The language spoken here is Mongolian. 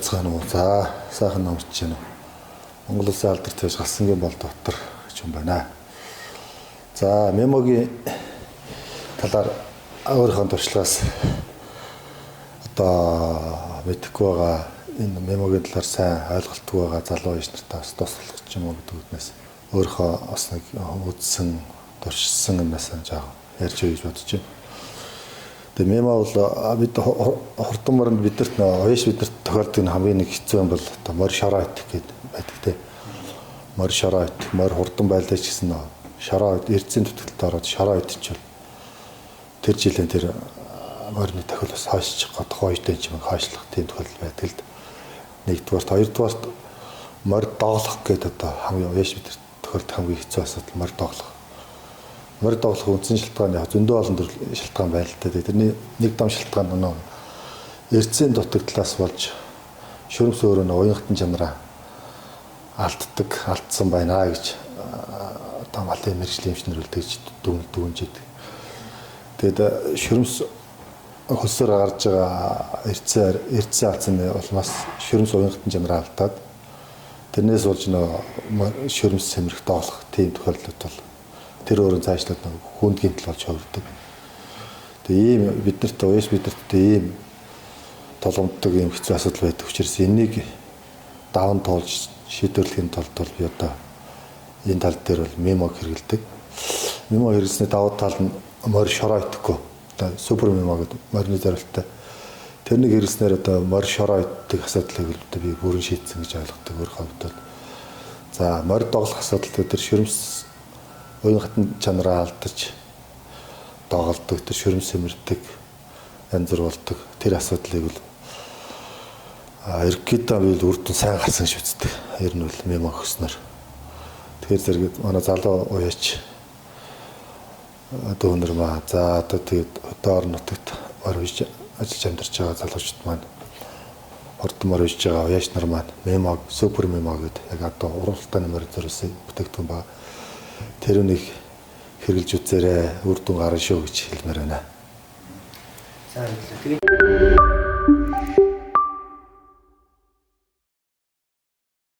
байцгаана уу. За, сайхан номч чинь. Монгол Улсын алдарт байж Галсангийн бол дотор гэж юм байна. За, мемогийн талаар өөрийнхөө туршлагаас одоо мэдхгүй байгаа энэ мемогийн талаар сайн ойлголтгүй байгаа залуу ээж нартаа бас туслах ч юм уу гэдэг үгнээс өөрийнхөө бас нэг үзсэн, туршсан юмнаас жаа ярьж өгч бодож байна. Тэгээ мемо бол бид хурдан мөрөнд бидэрт оёш бидэрт тохиолдог хамгийн нэг хэцүү юм бол одоо морь шороот гэдэг байдаг те. Морь шороот, морь хурдан байлдаж гэсэн шороот эрдцийн төтөлд ороод шороот ичвэл тэр жилийн тэр морины тохиол бас хойшчих годох үедээ ч юм хойшлох тийм тохиол байдаг л. Нэгдүгээрт, хоёрдугаарт морь доглох гэдэг одоо хамгийн оёш бидэрт тохиолдог хамгийн хэцүү асуудал морь доглох. Морь доглох үндсэн шалтгаан яг зөндөө олон төрлийн шалтгаан байна л да. Тэрний нэг дам шалтгаан нь эрдцийн дутагдлаас болж шөрөмс өөрөө уянгатан чанараа алддаг, алдсан байна гэж одоо малын мэргэжлийн эмчнэр үлдээж дүгнжидэг. Тэгэд шөрөмс хөлсөөр гарч байгаа эрдцийн алдсан улмаас шөрөмс уянгатан чанараа алдаад тэрнээс болж шөрөмс сэмрэх доглох тийм тохиолдлууд бол тэр өөрөөр цаашлаад хүнд гинтэл болж хувирдаг. Тэгээ ийм биднэрт уяс биднэрт ийм толгомддог ийм хэцүү асуудал байдаг учраас энийг даван туулж шийдвэрлэхийн тулд бол би одоо энэ тал дээр бол мемог хэрэглэдэг. Мемо хэрэглэсний давуу тал нь морь шоройтгүй. Одоо супер мемо гэдэг морины зорилттой. Тэрнийг хэрэглэснээр одоо морь шоройтдаг асуудлыг би бүрэн шийдсэн гэж ойлгодог өөрийнхөө хувьд. За морь доглох асуудал дээр шөрөмс уянгатан чанараа алдаж доголдог, тэр шөрөмс сэмэрдэг, янз бүр болдог. Тэр асуудлыг бол ерөнхийдөө би үр дүн сайн гарсан гэж үздэг. Ер нь бол мемо өгснөр. Тэгэхээр зэрэг манай залуу уяач дүүнэр маа за одоо тэгээд одоо орон нутагт орж ажиллаж амьдарч байгаа залуучууд маань хурдан орж байгаа уяач нар маань мемо, супер мемо гэдэг яг одоо уралдааны морь зориулсан бүтээгдэхүүн ба тэр үнийг хэрэгжилж үзээрэй, үр дүн гарна шүү гэж хэлмээр байна. За, тэгээд